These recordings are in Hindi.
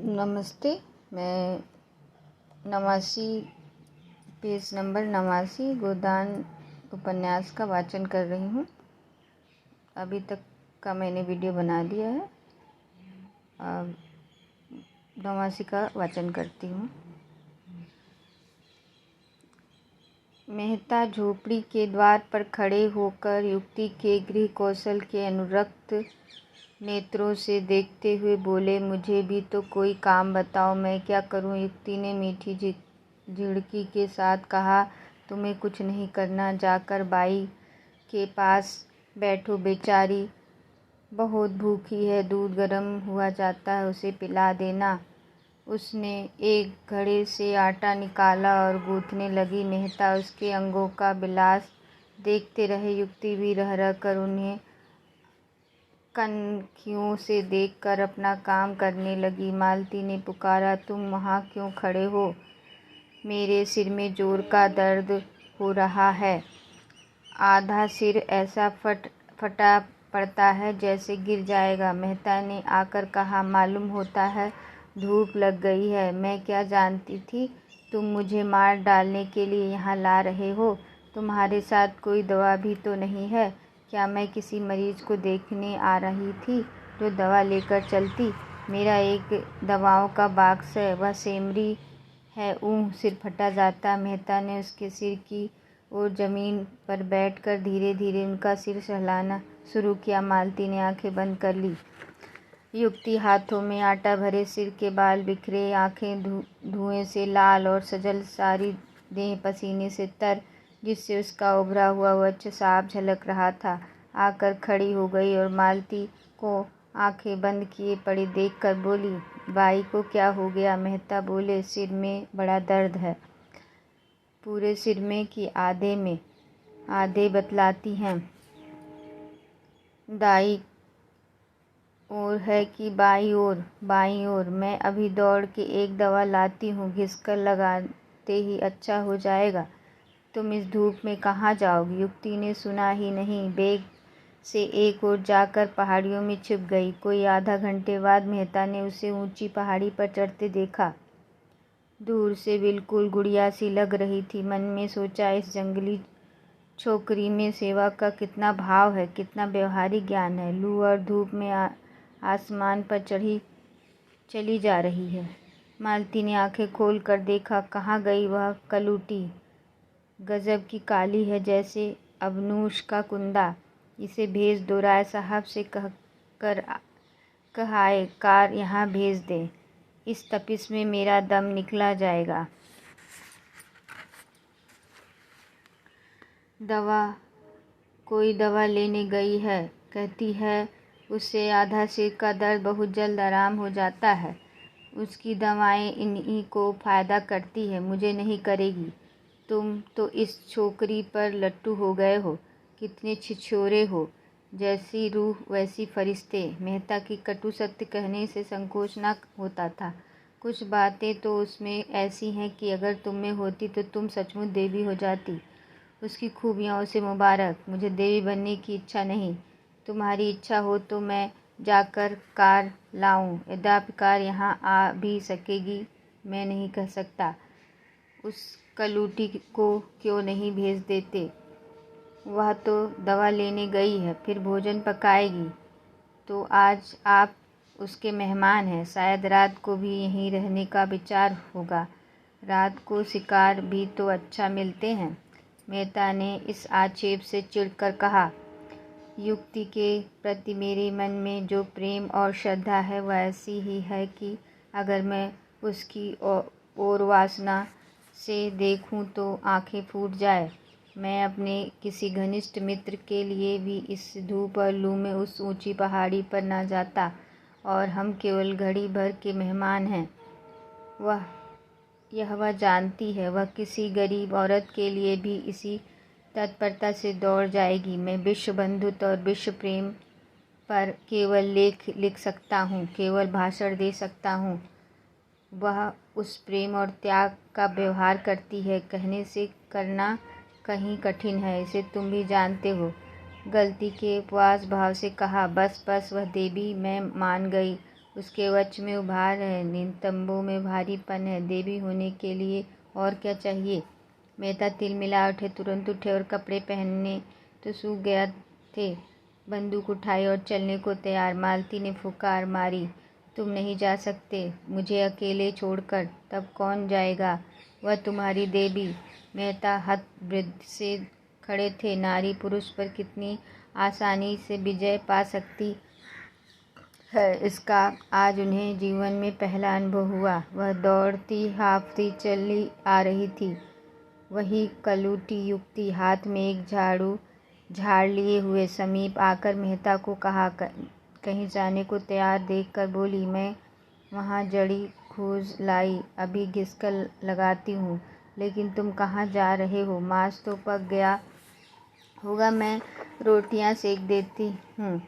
नमस्ते। मैं 89 पेज नंबर 89 गोदान उपन्यास का वाचन कर रही हूँ। अभी तक का मैंने वीडियो बना दिया है। अब 89 का वाचन करती हूँ। मेहता झोपड़ी के द्वार पर खड़े होकर युक्ति के गृह कौशल के अनुरक्त नेत्रों से देखते हुए बोले, मुझे भी तो कोई काम बताओ, मैं क्या करूं। युक्ति ने मीठी झिड़की के साथ कहा, तुम्हें कुछ नहीं करना, जाकर बाई के पास बैठो, बेचारी बहुत भूखी है, दूध गर्म हुआ जाता है, उसे पिला देना। उसने एक घड़े से आटा निकाला और गूँथने लगी। मेहता उसके अंगों का विलास देखते रहे। युक्ति भी रह रह कर उन्हें कनखियों से देखकर अपना काम करने लगी। मालती ने पुकारा, तुम वहाँ क्यों खड़े हो? मेरे सिर में जोर का दर्द हो रहा है। आधा सिर ऐसा फटा पड़ता है जैसे गिर जाएगा। मेहता ने आकर कहा, मालूम होता है धूप लग गई है। मैं क्या जानती थी तुम मुझे मार डालने के लिए यहाँ ला रहे हो। तुम्हारे साथ कोई दवा भी तो नहीं है क्या? मैं किसी मरीज को देखने आ रही थी जो दवा लेकर चलती। मेरा एक दवाओं का बाक्स है, वह सेमरी है। सिर फटा जाता। मेहता ने उसके सिर की ओर जमीन पर बैठकर धीरे धीरे उनका सिर सहलाना शुरू किया। मालती ने आंखें बंद कर ली। युक्ति हाथों में आटा भरे, सिर के बाल बिखरे, आंखें धुएं से लाल और सजल, सारी देह पसीने से तर, जिससे उसका उभरा हुआ वक्ष साफ झलक रहा था। आकर खड़ी हो गई और मालती को आंखें बंद किए पड़ी देखकर बोली, बाई को क्या हो गया? मेहता बोले, सिर में बड़ा दर्द है। पूरे सिर में कि आधे में? आधे बतलाती हैं। दाई ओर है कि बाई ओर? बाई ओर। मैं अभी दौड़ के एक दवा लाती हूँ, घिसकर लगाते ही अच्छा हो जाएगा। तुम इस धूप में कहाँ जाओगी? युक्ति ने सुना ही नहीं, बेग से एक ओर जाकर पहाड़ियों में छिप गई। कोई आधा घंटे बाद मेहता ने उसे ऊंची पहाड़ी पर चढ़ते देखा। दूर से बिल्कुल गुड़िया सी लग रही थी। मन में सोचा, इस जंगली छोकरी में सेवा का कितना भाव है, कितना व्यवहारिक ज्ञान है। लू और धूप में आसमान पर चली जा रही है। मालती ने आंखें खोल कर देखा। कहाँ गई वह कलूटी? गजब की काली है, जैसे अबनूश का कुंदा। इसे भेज दो, राय साहब से कहाए कार यहाँ भेज दे। इस तपिश में मेरा दम निकला जाएगा। कोई दवा लेने गई है, कहती है उससे आधा सिर का दर्द बहुत जल्द आराम हो जाता है। उसकी दवाएं इन्हीं को फ़ायदा करती है, मुझे नहीं करेगी। तुम तो इस छोकरी पर लट्टू हो गए हो। कितने छिछोरे हो, जैसी रूह वैसी फरिश्ते। मेहता की कटु सत्य कहने से संकोच न होता था। कुछ बातें तो उसमें ऐसी हैं कि अगर तुम में होती तो तुम सचमुच देवी हो जाती। उसकी खूबियाँ उसे मुबारक। मुझे देवी बनने की इच्छा नहीं। तुम्हारी इच्छा हो तो मैं जाकर कार लाऊं। यद्यपि कार यहाँ आ भी सकेगी, मैं नहीं कह सकता। उस कलूटी को क्यों नहीं भेज देते? वह तो दवा लेने गई है, फिर भोजन पकाएगी। तो आज आप उसके मेहमान हैं, शायद रात को भी यहीं रहने का विचार होगा। रात को शिकार भी तो अच्छा मिलते हैं। मेहता ने इस आक्षेप से चिढ़कर कहा, युक्ति के प्रति मेरे मन में जो प्रेम और श्रद्धा है वह ऐसी ही है कि अगर मैं उसकी ओर वासना से देखूं तो आंखें फूट जाए। मैं अपने किसी घनिष्ठ मित्र के लिए भी इस धूप और लू में उस ऊंची पहाड़ी पर न जाता, और हम केवल घड़ी भर के मेहमान हैं। वह जानती है। वह किसी गरीब औरत के लिए भी इसी तत्परता से दौड़ जाएगी। मैं विश्व बंधुत्व और विश्व प्रेम पर केवल लेख लिख सकता हूँ, केवल भाषण दे सकता हूँ। वह उस प्रेम और त्याग का व्यवहार करती है। कहने से करना कहीं कठिन है, इसे तुम भी जानते हो। गलती के उपवास भाव से कहा, बस बस, वह देवी मैं मान गई। उसके वक्ष में उभार है, नितंबों में भारीपन है। देवी होने के लिए और क्या चाहिए? मेहता तिलमिला उठे, तुरंत उठे और कपड़े पहनने तो सूख गया थे, बंदूक उठाई और चलने को तैयार। मालती ने फुकार मारी, तुम नहीं जा सकते मुझे अकेले छोड़कर। तब कौन जाएगा? वह तुम्हारी देवी। मेहता हतबुद्ध से खड़े थे। नारी पुरुष पर कितनी आसानी से विजय पा सकती है, इसका आज उन्हें जीवन में पहला अनुभव हुआ। वह दौड़ती हाँफती चली आ रही थी, वही कलूटी युक्ति, हाथ में एक झाड़ू झाड़ लिए हुए। समीप आकर मेहता को कहा, कहीं जाने को तैयार देखकर बोली, मैं वहाँ जड़ी खोज लाई, अभी घिसकर लगाती हूँ। लेकिन तुम कहाँ जा रहे हो? मांस तो पक गया होगा, मैं रोटियां सेक देती हूँ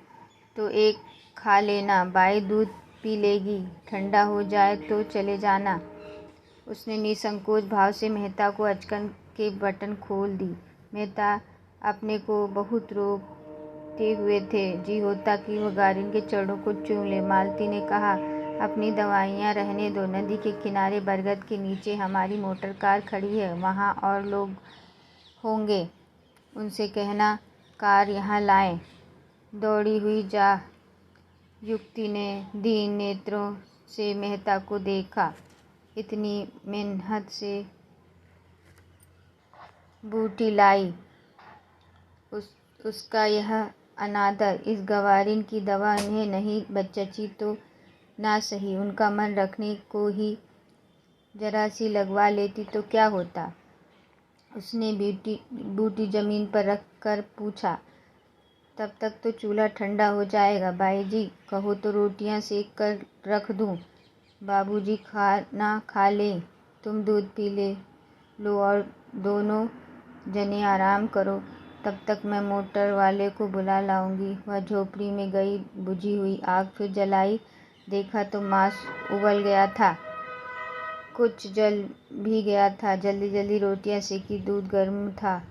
तो एक खा लेना। बाई दूध पी लेगी, ठंडा हो जाए तो चले जाना। उसने निसंकोच भाव से मेहता को अचकन के बटन खोल दी। मेहता अपने को बहुत रोकते हुए थे। जी होता कि वह गारिन के चरणों को चूम ले। मालती ने कहा, अपनी दवाइयाँ रहने दो। नदी के किनारे बरगद के नीचे हमारी मोटर कार खड़ी है, वहाँ और लोग होंगे, उनसे कहना कार यहाँ लाएं। दौड़ी हुई जा युक्ति ने दीन नेत्रों से मेहता को देखा। इतनी मेहनत से बूटी लाई, उसका यह अनादर। इस गवारिन की दवा इन्हें नहीं जची तो ना सही, उनका मन रखने को ही जरा सी लगवा लेती तो क्या होता? उसने बूटी जमीन पर रख कर पूछा, तब तक तो चूल्हा ठंडा हो जाएगा। बाई जी कहो तो रोटियां सेक कर रख दूं। बाबूजी खाना खा लें, तुम दूध पी लो और दोनों जने आराम करो। तब तक मैं मोटर वाले को बुला लाऊंगी। वह झोपड़ी में गई, बुझी हुई आग फिर जलाई। देखा तो मांस उबल गया था, कुछ जल भी गया था। जल्दी जल्दी रोटियां सेकी, दूध गर्म था,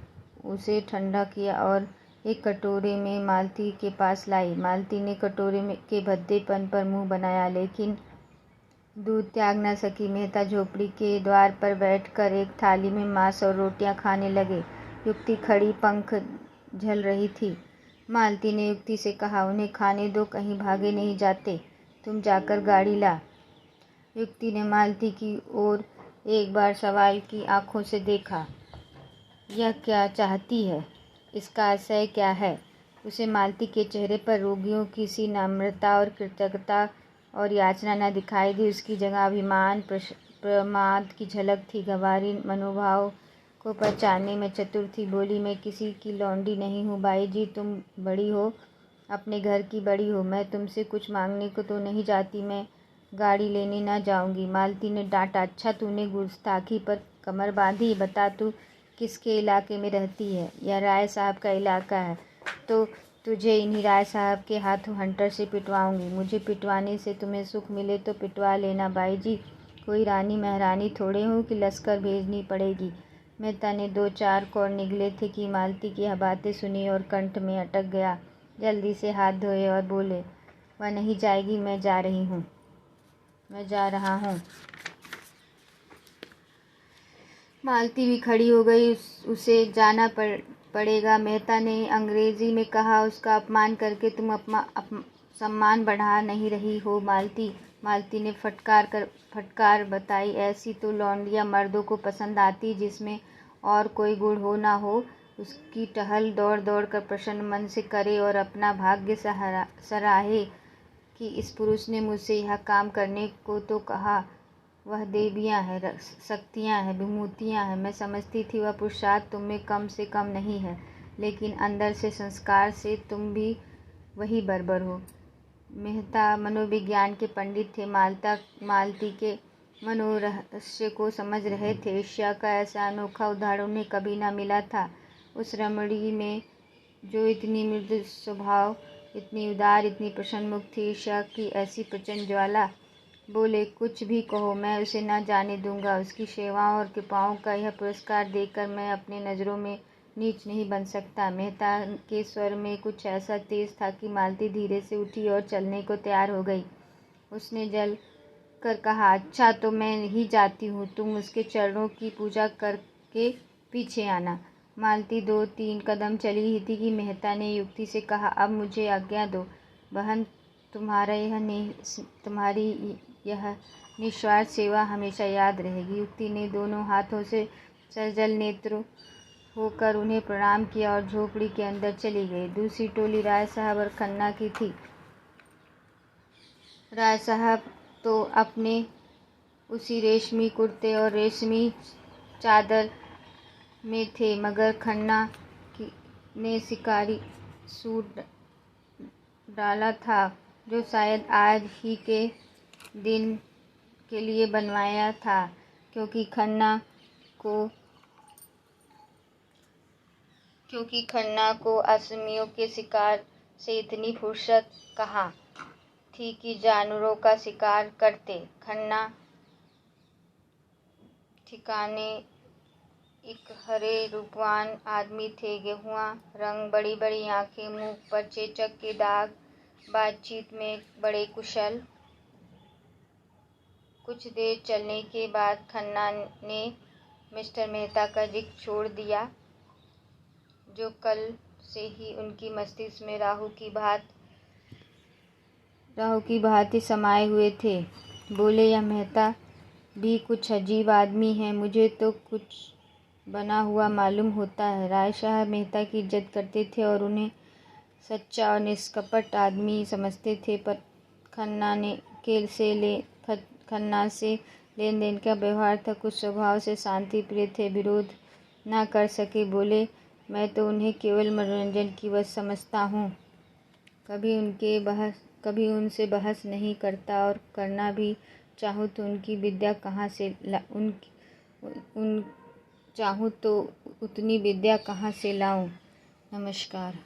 उसे ठंडा किया और एक कटोरे में मालती के पास लाई। मालती ने कटोरे के भद्देपन पर मुंह बनाया, लेकिन दूध त्याग न सकी। मेहता झोपड़ी के द्वार पर बैठकर एक थाली में मांस और रोटियां खाने लगे। युक्ति खड़ी पंख झल रही थी। मालती ने युक्ति से कहा, उन्हें खाने दो, कहीं भागे नहीं जाते, तुम जाकर गाड़ी ला। युक्ति ने मालती की ओर एक बार सवाल की आंखों से देखा। यह क्या चाहती है? इसका आशय क्या है? उसे मालती के चेहरे पर रोगियों की सी नम्रता और कृतज्ञता और याचना न दिखाई दी। उसकी जगह अभिमान प्रमाद की झलक थी। गवारी मनोभाव को पहचानने में चतुर थी। बोली, मैं किसी की लौंडी नहीं हूँ बाई जी, तुम बड़ी हो, अपने घर की बड़ी हो, मैं तुमसे कुछ मांगने को तो नहीं जाती, मैं गाड़ी लेने न जाऊंगी। मालती ने डांटा, अच्छा तूने गुस्ताखी पर कमर बांधी, बता तू किसके इलाके में रहती है? यह राय साहब का इलाका है, तो तुझे इन्हीं राय साहब के हाथों हंटर से पिटवाऊंगी। मुझे पिटवाने से तुम्हें सुख मिले तो पिटवा लेना बाई जी, कोई रानी महारानी थोड़े हूँ कि लश्कर भेजनी पड़ेगी। मेहता ने दो चार कौर निगले थे कि मालती की यह बातें सुनी और कंठ में अटक गया। जल्दी से हाथ धोए और बोले, वह नहीं जाएगी, मैं जा रहा हूँ। मालती भी खड़ी हो गई। उसे जाना पड़ेगा। मेहता ने अंग्रेजी में कहा, उसका अपमान करके तुम अपना सम्मान बढ़ा नहीं रही हो मालती? मालती ने फटकार बताई, ऐसी तो लौंडियाँ मर्दों को पसंद आती जिसमें और कोई गुण हो ना हो, उसकी टहल दौड़ दौड़ कर प्रसन्न मन से करे और अपना भाग्य सराहे कि इस पुरुष ने मुझसे यह काम करने को तो कहा। वह देवियाँ हैं, शक्तियाँ हैं, विभूतियाँ हैं। मैं समझती थी वह पुरुषार्थ तुम में कम से कम नहीं है, लेकिन अंदर से संस्कार से तुम भी वही बर्बर हो। मेहता मनोविज्ञान के पंडित थे। मालती के मनोरहस्य को समझ रहे थे। ईर्ष्या का ऐसा अनोखा उदाहरण उन्हें कभी न मिला था। उस रमणी में जो इतनी मृदु स्वभाव, इतनी उदार, इतनी प्रसन्न मुख थी, ईर्ष्या की ऐसी प्रचंड ज्वाला। बोले, कुछ भी कहो, मैं उसे न जाने दूंगा। उसकी सेवाओं और कृपाओं का यह पुरस्कार देकर मैं अपने नज़रों में नीच नहीं बन सकता। मेहता के स्वर में कुछ ऐसा तेज था कि मालती धीरे से उठी और चलने को तैयार हो गई। उसने जल कर कहा, अच्छा तो मैं ही जाती हूँ, तुम उसके चरणों की पूजा करके पीछे आना। मालती 2-3 कदम चली ही थी कि मेहता ने युक्ति से कहा, अब मुझे आज्ञा दो बहन, तुम्हारी यह निस्वार्थ सेवा हमेशा याद रहेगी। युक्ति ने दोनों हाथों से सजल नेत्र होकर उन्हें प्रणाम किया और झोपड़ी के अंदर चली गई। दूसरी टोली राय साहब और खन्ना की थी। राय साहब तो अपने उसी रेशमी कुर्ते और रेशमी चादर में थे, मगर खन्ना ने शिकारी सूट डाला था, जो शायद आज ही के दिन के लिए बनवाया था, क्योंकि खन्ना को असमियों के शिकार से इतनी फुर्सत कहाँ थी कि जानवरों का शिकार करते। खन्ना ठिकाने एक हरे रूपवान आदमी थे, गेहुआ रंग, बड़ी बड़ी आंखें, मुंह पर चेचक के दाग, बातचीत में बड़े कुशल। कुछ देर चलने के बाद खन्ना ने मिस्टर मेहता का जिक्र छोड़ दिया, जो कल से ही उनकी मस्तिष्क में राहु की भांति समाये हुए थे। बोले, यह मेहता भी कुछ अजीब आदमी है, मुझे तो कुछ बना हुआ मालूम होता है। राय साहब मेहता की इज्जत करते थे और उन्हें सच्चा और निष्कपट आदमी समझते थे, पर खन्ना से लेन देन का व्यवहार था, कुछ स्वभाव से शांति प्रिय थे, विरोध ना कर सके। बोले, मैं तो उन्हें केवल मनोरंजन की वश समझता हूँ, कभी उनसे बहस नहीं करता, और करना भी चाहूँ तो उतनी विद्या कहाँ से लाऊं। नमस्कार।